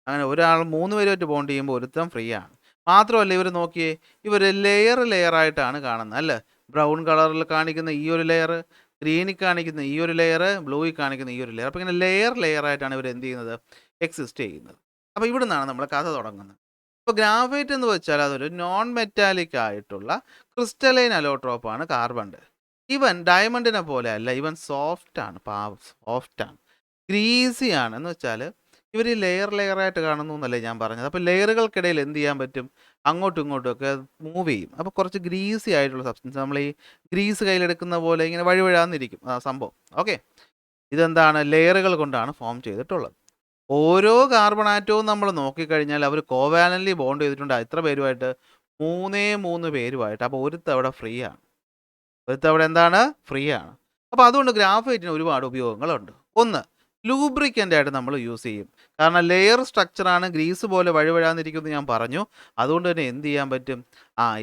അങ്ങനെ ഒരാൾ 3 പേരുമായിട്ട് ബോണ്ട് ചെയ്യുമ്പോൾ ഒരുത്തൻ ഫ്രീ ആണ്. മാത്രമല്ല ഇവർ നോക്കിയേ, ഇവർ ലെയറായിട്ടാണ് കാണുന്നത് അല്ലേ? ബ്രൗൺ കളറിൽ കാണിക്കുന്ന ഈ ഒരു ലെയർ, ഗ്രീനിൽ കാണിക്കുന്ന ഈ ഒരു ലെയർ, ബ്ലൂയിൽ കാണിക്കുന്ന ഈ ഒരു ലെയർ. അപ്പോൾ ഇങ്ങനെ ലെയറായിട്ടാണ് ഇവർ എന്ത് ചെയ്യുന്നത്? എക്സിസ്റ്റ് ചെയ്യുന്നത്. അപ്പോൾ ഇവിടെ നിന്നാണ് നമ്മൾ കഥ തുടങ്ങുന്നത്. ഇപ്പോൾ ഗ്രാഫൈറ്റ് എന്ന് വെച്ചാൽ അതൊരു നോൺ മെറ്റാലിക് ആയിട്ടുള്ള ക്രിസ്റ്റലൈൻ അലോട്രോപ്പാണ് കാർബണിൻ്റെ. ഇവൻ ഡയമണ്ടിനെ പോലെ അല്ല, ഇവൻ സോഫ്റ്റ് ആണ്, സോഫ്റ്റ് ആണ്, ഗ്രീസി ആണ്. എന്ന് വെച്ചാൽ ഇവർ ലെയറായിട്ട് കാണുന്നു എന്നല്ലേ ഞാൻ പറഞ്ഞത്. അപ്പോൾ ലെയറുകൾക്കിടയിൽ എന്ത് ചെയ്യാൻ പറ്റും, അങ്ങോട്ടും ഇങ്ങോട്ടും ഒക്കെ മൂവ് ചെയ്യും. അപ്പോൾ കുറച്ച് ഗ്രീസി ആയിട്ടുള്ള സബ്സ്റ്റൻസ്, നമ്മൾ ഈ ഗ്രീസ് കയ്യിലെടുക്കുന്ന പോലെ ഇങ്ങനെ വഴുവഴാന്നിരിക്കും ആ സംഭവം. ഓക്കെ, ഇതെന്താണ്, ലെയറുകൾ കൊണ്ടാണ് ഫോം ചെയ്തിട്ടുള്ളത്. ഓരോ കാർബൺ ആറ്റവും നമ്മൾ നോക്കിക്കഴിഞ്ഞാൽ അവർ കോവാലൻ്റ്ലി ബോണ്ട് ചെയ്തിട്ടുണ്ട് എത്ര പേരുമായിട്ട്, 3 പേരുമായിട്ട്. അപ്പോൾ ഒരുത്തവിടെ ഫ്രീ ആണ്, ഒരുത്തവിടെ എന്താണ്, ഫ്രീ ആണ്. അപ്പോൾ അതുകൊണ്ട് ഗ്രാഫൈറ്റിന് ഒരുപാട് ഉപയോഗങ്ങളുണ്ട്. ഒന്ന്, ലൂബ്രിക്കൻ്റ് ആയിട്ട് നമ്മൾ യൂസ് ചെയ്യും. കാരണം ലെയർ സ്ട്രക്ചറാണ്, ഗ്രീസ് പോലെ വഴുവഴാന്നിരിക്കുമെന്ന് ഞാൻ പറഞ്ഞു. അതുകൊണ്ട് തന്നെ എന്ത് ചെയ്യാൻ പറ്റും,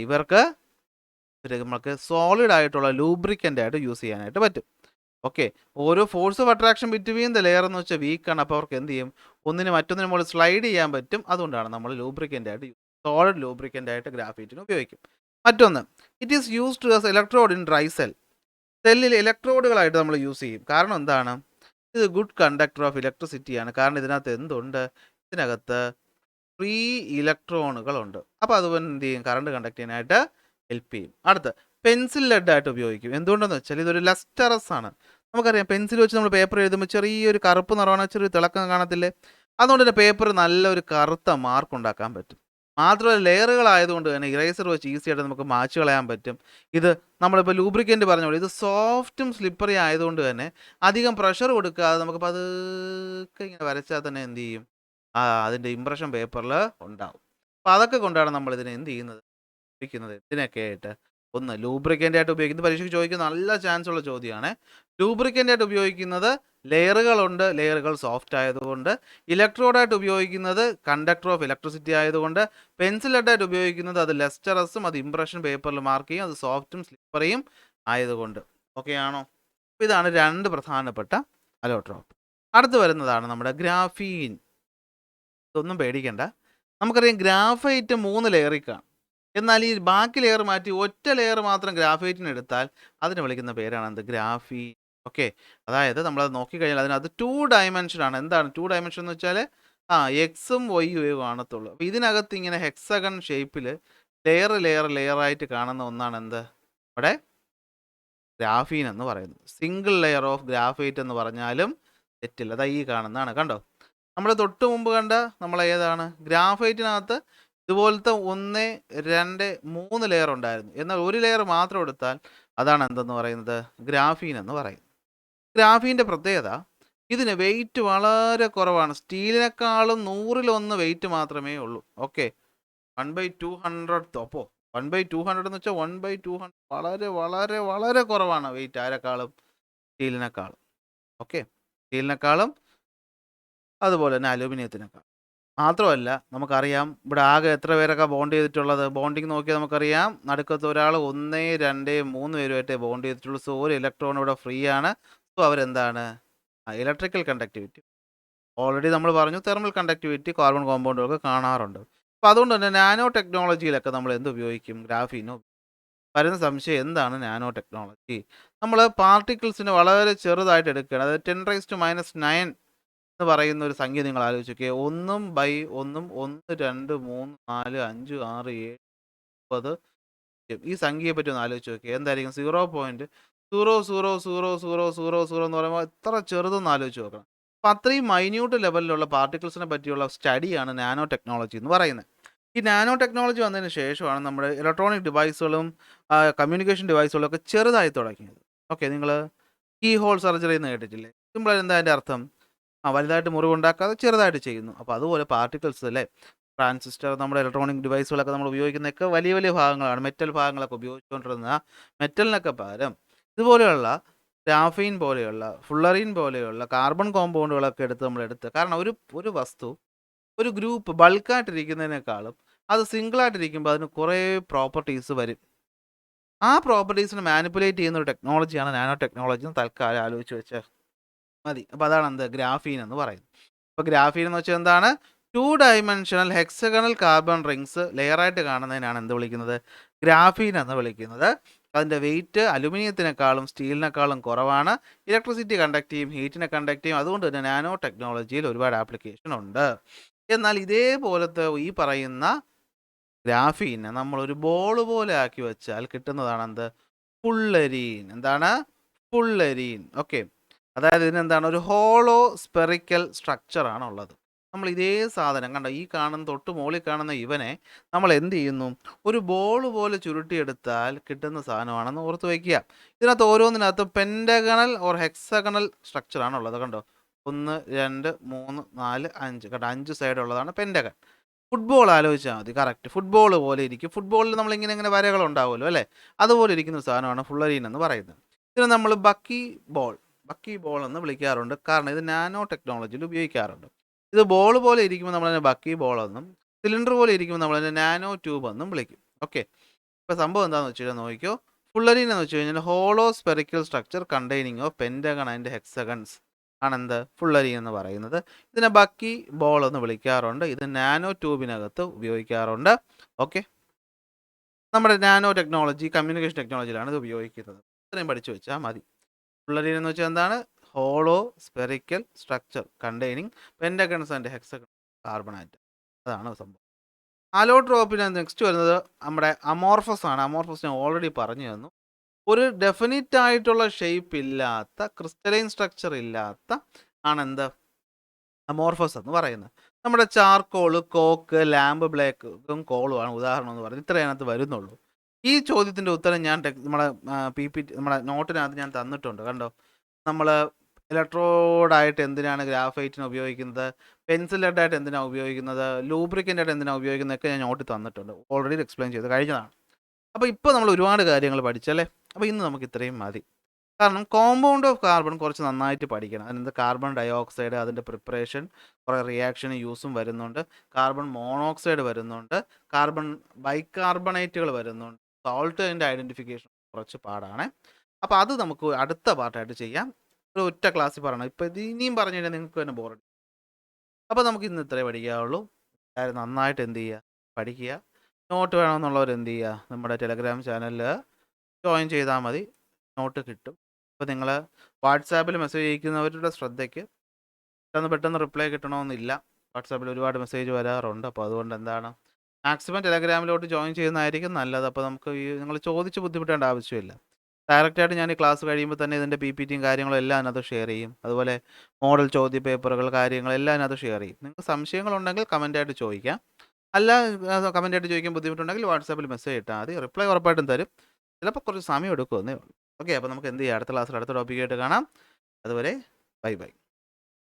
ഇവർക്ക് നമുക്ക് സോളിഡ് ആയിട്ടുള്ള ലൂബ്രിക്കൻ്റ് ആയിട്ട് യൂസ് ചെയ്യാനായിട്ട് പറ്റും. ഓക്കെ, ഓരോ force of attraction between the layer എന്ന് വെച്ചാൽ വീക്കാണ്. അപ്പോൾ അവർക്ക് എന്ത് ചെയ്യും, ഒന്നിന് മറ്റൊന്നിന് മുകളിൽ സ്ലൈഡ് ചെയ്യാൻ പറ്റും. അതുകൊണ്ടാണ് നമ്മൾ ലൂബ്രിക്കൻ്റ് ആയിട്ട് സോളിഡ് ലൂബ്രിക്കൻ്റ് ആയിട്ട് ഗ്രാഫൈറ്റിന് ഉപയോഗിക്കും. മറ്റൊന്ന്, it is used as electrode in dry cell. സെല്ലിൽ ഇലക്ട്രോഡുകളായിട്ട് നമ്മൾ യൂസ് ചെയ്യും. കാരണം എന്താണ്, ഇത് ഗുഡ് കണ്ടക്ടർ ഓഫ് ഇലക്ട്രിസിറ്റിയാണ്. കാരണം ഇതിനകത്ത് എന്തുണ്ട്, ഇതിനകത്ത് ഫ്രീ ഇലക്ട്രോണുകളുണ്ട്. അപ്പോൾ അതുപോലെ എന്ത് ചെയ്യും, കറണ്ട് കണ്ടക്ട് ചെയ്യാനായിട്ട് ഹെൽപ്പ് ചെയ്യും. അടുത്ത്, പെൻസിൽ ലെഡായിട്ട് ഉപയോഗിക്കും. എന്തുകൊണ്ടെന്ന് വെച്ചാൽ ഇതൊരു ലസ്റ്ററസ് ആണ്. നമുക്കറിയാം പെൻസിൽ വെച്ച് നമ്മൾ പേപ്പർ എഴുതുമ്പോൾ ചെറിയൊരു കറുപ്പ് നിറമാണ്, ചെറിയൊരു തിളക്കം കാണത്തില്ലേ. അതുകൊണ്ട് തന്നെ പേപ്പർ നല്ലൊരു കറുത്ത മാർക്ക് ഉണ്ടാക്കാൻ പറ്റും. മാത്രമല്ല ലെയറുകളായതുകൊണ്ട് തന്നെ ഇറേസർ വെച്ച് ഈസി ആയിട്ട് നമുക്ക് മാച്ച് കളയാൻ പറ്റും. ഇത് നമ്മളിപ്പോൾ ലൂബ്രിക്കൻ്റ് പറഞ്ഞ പോലെ ഇത് സോഫ്റ്റും സ്ലിപ്പറി ആയതുകൊണ്ട് തന്നെ അധികം പ്രഷർ കൊടുക്കാതെ നമുക്ക് പതുക്കെ ഇങ്ങനെ വരച്ചാൽ തന്നെ എന്ത് ചെയ്യും, അതിൻ്റെ ഇംപ്രഷൻ പേപ്പറിൽ ഉണ്ടാവും. അപ്പോൾ അതൊക്കെ കൊണ്ടാണ് നമ്മൾ ഇതിനെ എന്ത് ചെയ്യുന്നത്, ഉപയോഗിക്കുന്നത്. ഇതിനൊക്കെ ആയിട്ട് ഒന്ന് ലൂബ്രിക്കൻ്റ് ആയിട്ട് ഉപയോഗിക്കുന്നത്, പരീക്ഷയ്ക്ക് ചോദിക്കുന്ന നല്ല ചാൻസ് ഉള്ള ചോദ്യമാണ്. ലൂബ്രിക്കൻ്റ് ആയിട്ട് ഉപയോഗിക്കുന്നത് ലെയറുകളുണ്ട്, ലെയറുകൾ സോഫ്റ്റ് ആയതുകൊണ്ട്. ഇലക്ട്രോഡായിട്ട് ഉപയോഗിക്കുന്നത് കണ്ടക്ടർ ഓഫ് ഇലക്ട്രിസിറ്റി ആയതുകൊണ്ട്. പെൻസിൽ ലെഡായിട്ട് ഉപയോഗിക്കുന്നത് അത് ലെസ്റ്ററസും, അത് ഇംപ്രഷൻ പേപ്പറിൽ മാർക്ക് ചെയ്യും, അത് സോഫ്റ്റും സ്ലിപ്പറിയും ആയതുകൊണ്ട്. ഓക്കെ ആണോ? അപ്പോൾ ഇതാണ് 2 പ്രധാനപ്പെട്ട അലോട്രോപ്പ്. അടുത്ത് വരുന്നതാണ് നമ്മുടെ ഗ്രാഫീൻ. ഇതൊന്നും പേടിക്കണ്ട. നമുക്കറിയാം ഗ്രാഫൈറ്റ് 3 ലെയറിൽ കാണും. എന്നാൽ ഈ ബാക്കി ലെയർ മാറ്റി ഒറ്റ ലെയർ മാത്രം ഗ്രാഫൈറ്റിന് എടുത്താൽ അതിന് വിളിക്കുന്ന പേരാണ് എന്ത്, ഗ്രാഫീൻ. ഓക്കെ, അതായത് നമ്മളത് നോക്കിക്കഴിഞ്ഞാൽ അതിനകത്ത് 2 ഡയമെൻഷൻ ആണ്. എന്താണ് 2 ഡയമെൻഷൻ എന്ന് വെച്ചാൽ എക്സും വൈയും കാണത്തുള്ളൂ. അപ്പോൾ ഇതിനകത്ത് ഇങ്ങനെ ഹെക്സഗൺ ഷേപ്പിൽ ലെയറായിട്ട് കാണുന്ന ഒന്നാണ് എന്ത്, അവിടെ ഗ്രാഫീൻ എന്ന് പറയുന്നത്. സിംഗിൾ ലെയർ ഓഫ് ഗ്രാഫൈറ്റ് എന്ന് പറഞ്ഞാലും തെറ്റില്ല. അതാ ഈ കാണുന്നതാണ്, കണ്ടോ. നമ്മൾ തൊട്ട് മുമ്പ് കണ്ട ഏതാണ്, ഗ്രാഫൈറ്റിനകത്ത് ഇതുപോലത്തെ 1, 2, 3 ലെയർ ഉണ്ടായിരുന്നു. എന്നാൽ ഒരു ലെയർ മാത്രം എടുത്താൽ അതാണ് എന്തെന്ന് പറയുന്നത്, ഗ്രാഫീൻ എന്ന് പറയുന്നത്. ഗ്രാഫീൻ്റെ പ്രത്യേകത, ഇതിന് വെയിറ്റ് വളരെ കുറവാണ്. സ്റ്റീലിനേക്കാളും 100-1 വെയിറ്റ് മാത്രമേ ഉള്ളൂ. ഓക്കെ, 1/200. അപ്പോൾ 1/200 എന്ന് വെച്ചാൽ 1/200 വളരെ വളരെ വളരെ കുറവാണ് വെയിറ്റ്. ആരെക്കാളും, സ്റ്റീലിനേക്കാളും. ഓക്കെ, സ്റ്റീലിനേക്കാളും അതുപോലെ തന്നെ അലൂമിനിയത്തിനേക്കാളും. മാത്രമല്ല നമുക്കറിയാം ഇവിടെ ആകെ എത്ര പേരൊക്കെ ബോണ്ട് ചെയ്തിട്ടുള്ളത്, ബോണ്ടിങ് നോക്കിയാൽ നമുക്കറിയാം നടുക്കത്ത് ഒരാൾ 1, 2, 3 പേരുമായിട്ടേ ബോണ്ട് ചെയ്തിട്ടുള്ളൂ. സോ ഒരു ഇലക്ട്രോൺ ഇവിടെ ഫ്രീ ആണ്. സോ അവരെന്താണ്, ഇലക്ട്രിക്കൽ കണ്ടക്ടിവിറ്റി. ഓൾറെഡി നമ്മൾ പറഞ്ഞു തെർമൽ കണ്ടക്ടിവിറ്റി കാർബൺ കോമ്പൗണ്ടുകൾക്ക് കാണാറുണ്ട്. അപ്പോൾ അതുകൊണ്ട് തന്നെ നാനോ ടെക്നോളജിയിലൊക്കെ നമ്മൾ എന്ത് ഉപയോഗിക്കും, ഗ്രാഫീനോ. വരുന്ന സംശയം, എന്താണ് നാനോ ടെക്നോളജി? നമ്മൾ പാർട്ടിക്കിൾസിനെ വളരെ ചെറുതായിട്ട് എടുക്കുകയാണ്. അതായത് 10⁻⁹ എന്ന് പറയുന്ന ഒരു സംഖ്യ നിങ്ങൾ ആലോചിച്ച് നോക്കിയേ. 1/1, 1, 2, 3, 4, 5, 6, 7, 9. ഈ സംഖ്യയെ പറ്റി ഒന്ന് ആലോചിച്ച് നോക്കിയേ. എന്തായിരിക്കും, 0.0000000 എന്ന് പറയുമ്പോൾ എത്ര ചെറുതെന്ന് ആലോചിച്ച് നോക്കണം. അപ്പം അത്രയും മൈന്യൂട്ട് ലെവലിലുള്ള പാർട്ടിക്കിൾസിനെ പറ്റിയുള്ള സ്റ്റഡിയാണ് നാനോ ടെക്നോളജി എന്ന് പറയുന്നത്. ഈ നാനോ ടെക്നോളജി വന്നതിന് ശേഷമാണ് നമ്മുടെ ഇലക്ട്രോണിക് ഡിവൈസുകളും കമ്മ്യൂണിക്കേഷൻ ഡിവൈസുകളും ഒക്കെ ചെറുതായി തുടങ്ങിയത്. ഓക്കെ, നിങ്ങൾ കീ ഹോൾ സർജറി എന്ന് കേട്ടിട്ടില്ലേ? സിമ്പിളായി എന്താ അതിൻ്റെ അർത്ഥം, വലുതായിട്ട് മുറിവുണ്ടാക്കാതെ ചെറുതായിട്ട് ചെയ്യുന്നു. അപ്പോൾ അതുപോലെ പാർട്ടിക്കിൾസ് അല്ലേ, ട്രാൻസിസ്റ്റർ, നമ്മുടെ ഇലക്ട്രോണിക് ഡിവൈസുകളൊക്കെ നമ്മൾ ഉപയോഗിക്കുന്നതൊക്കെ വലിയ വലിയ ഭാഗങ്ങളാണ്. മെറ്റൽ ഭാഗങ്ങളൊക്കെ ഉപയോഗിച്ചുകൊണ്ടിരുന്ന മെറ്റലിനൊക്കെ പകരം ഇതുപോലെയുള്ള ഗ്രാഫീൻ പോലെയുള്ള, ഫുള്ളറിൻ പോലെയുള്ള കാർബൺ കോമ്പൗണ്ടുകളൊക്കെ നമ്മളെടുത്ത്, കാരണം ഒരു വസ്തു ഒരു ഗ്രൂപ്പ് ബൾക്കായിട്ടിരിക്കുന്നതിനേക്കാളും അത് സിംഗിളായിട്ടിരിക്കുമ്പോൾ അതിന് കുറേ പ്രോപ്പർട്ടീസ് വരും. ആ പ്രോപ്പർട്ടീസിനെ മാനിപ്പുലേറ്റ് ചെയ്യുന്ന ഒരു ടെക്നോളജിയാണ് നാനോ ടെക്നോളജി എന്ന് തൽക്കാലം ആലോചിച്ച് വെച്ചാൽ മതി. അപ്പോൾ അതാണ് എന്ത്, ഗ്രാഫീൻ എന്ന് പറയുന്നത്. അപ്പോൾ ഗ്രാഫീൻ എന്ന് വെച്ചാൽ എന്താണ്, 2 ഡയമെൻഷണൽ ഹെക്സഗണൽ കാർബൺ റിങ്സ് ലെയറായിട്ട് കാണുന്നതിനാണ് എന്ത് വിളിക്കുന്നത്, ഗ്രാഫീൻ എന്ന് വിളിക്കുന്നത്. അതിൻ്റെ വെയിറ്റ് അലുമിനിയത്തിനേക്കാളും സ്റ്റീലിനേക്കാളും കുറവാണ്. ഇലക്ട്രിസിറ്റി കണ്ടക്ട് ചെയ്യും, ഹീറ്റിനെ കണ്ടക്ട് ചെയ്യും. അതുകൊണ്ട് തന്നെ നാനോ ടെക്നോളജിയിൽ ഒരുപാട് ആപ്ലിക്കേഷൻ ഉണ്ട്. എന്നാൽ ഇതേപോലത്തെ ഈ പറയുന്ന ഗ്രാഫീനെ നമ്മളൊരു ബോൾ പോലെ ആക്കി വെച്ചാൽ കിട്ടുന്നതാണ് എന്ത്? ഫുള്ളരീൻ. എന്താണ്? ഫുള്ളരീൻ. ഓക്കെ. അതായത് ഇതിനെന്താണ്? ഒരു ഹോളോ സ്പെറിക്കൽ സ്ട്രക്ചർ ആണ് ഉള്ളത്. നമ്മൾ ഇതേ സാധനം കണ്ടോ, ഈ കാണുന്ന തൊട്ട് മുകളിൽ കാണുന്ന ഇവനെ നമ്മൾ എന്ത് ചെയ്യുന്നു? ഒരു ബോൾ പോലെ ചുരുട്ടിയെടുത്താൽ കിട്ടുന്ന സാധനമാണെന്ന് ഓർത്ത് വയ്ക്കുക. ഇതിനകത്ത് ഓരോന്നിനകത്ത് പെൻറ്റഗണൽ ഓർ ഹെക്സഗണൽ സ്ട്രക്ചർ ആണ് ഉള്ളത്. കണ്ടോ, 1 2 3 4 5 കണ്ടോ, 5 സൈഡ് ഉള്ളതാണ് പെൻറ്റഗൺ. ഫുട്ബോൾ ആലോചിച്ചാൽ മതി. കറക്റ്റ് ഫുട്ബോൾ പോലെ ഇരിക്കും. ഫുട്ബോളിൽ നമ്മൾ ഇങ്ങനെ വരകൾ ഉണ്ടാവുമല്ലോ അല്ലേ, അതുപോലെ ഇരിക്കുന്ന ഒരു സാധനമാണ് ഫുള്ളരീൻ എന്ന് പറയുന്നത്. ഇതിനെ നമ്മൾ ബക്കി ബോൾ എന്ന് വിളിക്കാറുണ്ട്. കാരണം ഇത് നാനോ ടെക്നോളജിയിൽ ഉപയോഗിക്കാറുണ്ട്. ഇത് ബോൾ പോലെ ഇരിക്കുമ്പോൾ നമ്മൾ അതിനെ ബക്കി ബോൾ എന്നും, സിലിണ്ടർ പോലെ ഇരിക്കുമ്പോൾ നമ്മൾ അതിനെ നാനോ ട്യൂബ് എന്നും വിളിക്കും. ഓക്കെ. ഇപ്പോൾ സംഭവം എന്താണെന്ന് വെച്ച് കഴിഞ്ഞാൽ നോക്കിക്കോ. ഫുള്ളരീൻ എന്ന് വെച്ച് കഴിഞ്ഞാൽ hollow spherical structure containing of pentagon and hexagons ആണെന്ത്? ഫുള്ളരീൻ എന്ന് പറയുന്നത്. ഇതിനെ ബക്കി ബോൾ എന്ന് വിളിക്കാറുണ്ട്. ഇത് നാനോ ട്യൂബിനകത്ത് ഉപയോഗിക്കാറുണ്ട്. ഓക്കെ. നമ്മുടെ നാനോ ടെക്നോളജി, കമ്മ്യൂണിക്കേഷൻ ടെക്നോളജിയിലാണ് ഇത് ഉപയോഗിക്കുന്നത്. ഇത്രയും പഠിച്ചു വെച്ചാൽ മതി. ഫുള്ളരീൻ എന്ന് വെച്ചാൽ എന്താണ്? Hollow spherical structure containing pentagons and hexagon carbon atom. അതാണ് സംഭവം. അലോട്രോപ്പിന് നെക്സ്റ്റ് വരുന്നത് നമ്മുടെ അമോർഫസ് ആണ്. അമോർഫസ് ഞാൻ ഓൾറെഡി പറഞ്ഞു തന്നു. ഒരു ഡെഫിനിറ്റ് ആയിട്ടുള്ള ഷേപ്പ് ഇല്ലാത്ത, ക്രിസ്റ്റലൈൻ സ്ട്രക്ചർ ഇല്ലാത്ത ആണെന്ത്? അമോർഫസ് എന്ന് പറയുന്നത്. നമ്മുടെ ചാർക്കോള്, കോക്ക്, ലാമ്പ് ബ്ലാക്കും കോളുമാണ് ഉദാഹരണം എന്ന് പറയുന്നത്. ഇത്ര അതിനകത്ത് വരുന്നുള്ളൂ. ഈ ചോദ്യത്തിൻ്റെ ഉത്തരം ഞാൻ നമ്മുടെ PPT നമ്മുടെ നോട്ടിനകത്ത് ഞാൻ തന്നിട്ടുണ്ട്. കണ്ടോ, നമ്മൾ ഇലക്ട്രോഡായിട്ട് എന്തിനാണ് ഗ്രാഫൈറ്റിന് ഉപയോഗിക്കുന്നത്, പെൻസിൽ ലെഡായിട്ട് എന്തിനാണ് ഉപയോഗിക്കുന്നത്, ലൂബ്രിക്കൻ്റായിട്ട് എന്തിനാണ് ഉപയോഗിക്കുന്നതൊക്കെ ഞാൻ നോട്ടിൽ തന്നിട്ടുണ്ട്. ഓൾറെഡി എക്സ്പ്ലെയിൻ ചെയ്ത് കഴിഞ്ഞതാണ്. അപ്പോൾ ഇപ്പോൾ നമ്മൾ ഒരുപാട് കാര്യങ്ങൾ പഠിച്ചല്ലേ. അപ്പോൾ ഇന്ന് നമുക്ക് ഇത്രയും മതി. കാരണം കോമ്പൗണ്ട് ഓഫ് കാർബൺ കുറച്ച് നന്നായിട്ട് പഠിക്കണം. അതിനെന്ത്? കാർബൺ ഡയോക്സൈഡ്, അതിൻ്റെ പ്രിപ്പറേഷൻ, കുറേ റിയാക്ഷന് യൂസും വരുന്നുണ്ട്. കാർബൺ മോണോക്സൈഡ് വരുന്നുണ്ട്. കാർബൺ ബൈകാർബണേറ്റുകൾ വരുന്നുണ്ട്. സോൾട്ടിൻ്റെ ഐഡൻറ്റിഫിക്കേഷൻ കുറച്ച് പാടാണ്. അപ്പോൾ അത് നമുക്ക് അടുത്ത പാർട്ടായിട്ട് ചെയ്യാം. ഒരു ഒറ്റ ക്ലാസ്സിൽ പറയണം. ഇപ്പോൾ ഇത് ഇനിയും പറഞ്ഞു കഴിഞ്ഞാൽ നിങ്ങൾക്ക് തന്നെ ബോറടി. അപ്പോൾ നമുക്ക് ഇന്ന് ഇത്രേ പഠിക്കാവുള്ളൂ. എല്ലാവരും നന്നായിട്ട് എന്ത് ചെയ്യുക? പഠിക്കുക. നോട്ട് വേണമെന്നുള്ളവർ എന്ത് ചെയ്യുക? നമ്മുടെ ടെലഗ്രാം ചാനലിൽ ജോയിൻ ചെയ്താൽ മതി. നോട്ട് കിട്ടും. അപ്പോൾ നിങ്ങൾ വാട്സാപ്പിൽ മെസ്സേജ് അയക്കുന്നവരുടെ ശ്രദ്ധയ്ക്ക് പെട്ടെന്ന് റിപ്ലൈ കിട്ടണമെന്നില്ല. വാട്സാപ്പിൽ ഒരുപാട് മെസ്സേജ് വരാറുണ്ട്. അപ്പോൾ അതുകൊണ്ട് എന്താണ്, മാക്സിമം ടെലഗ്രാമിലോട്ട് ജോയിൻ ചെയ്യുന്നതായിരിക്കും നല്ലത്. അപ്പോൾ നമുക്ക് നിങ്ങൾ ചോദിച്ച് ബുദ്ധിമുട്ടേണ്ട ആവശ്യമില്ല. ഡയറക്റ്റായിട്ട് ഞാൻ ഈ ക്ലാസ് കഴിയുമ്പോൾ തന്നെ ഇതിൻ്റെ PPTയും കാര്യങ്ങളും എല്ലാം അതിനകത്ത് ഷെയർ ചെയ്യും. അതുപോലെ മോഡൽ ചോദ്യ പേപ്പറുകൾ, കാര്യങ്ങളെല്ലാം അതിനകത്ത് ഷെയർ ചെയ്യും. നിങ്ങൾക്ക് സംശയങ്ങളുണ്ടെങ്കിൽ കമൻറ്റായിട്ട് ചോദിക്കാം. അല്ല, കമൻറ്റായിട്ട് ചോദിക്കാൻ ബുദ്ധിമുട്ടുണ്ടെങ്കിൽ വാട്സാപ്പിൽ മെസ്സേജ് ഇട്ടാൽ മതി. റിപ്ലൈ ഉറപ്പായിട്ടും തരും. ചിലപ്പോൾ കുറച്ച് സമയം എടുക്കുമെന്നേ ഉള്ളൂ. ഓക്കെ. അപ്പോൾ നമുക്ക് എന്ത് ചെയ്യാം? അടുത്ത ക്ലാസ്സിൽ അടുത്ത ടോപ്പിക്കായിട്ട് കാണാം. അതുവരെ ബൈ ബൈ.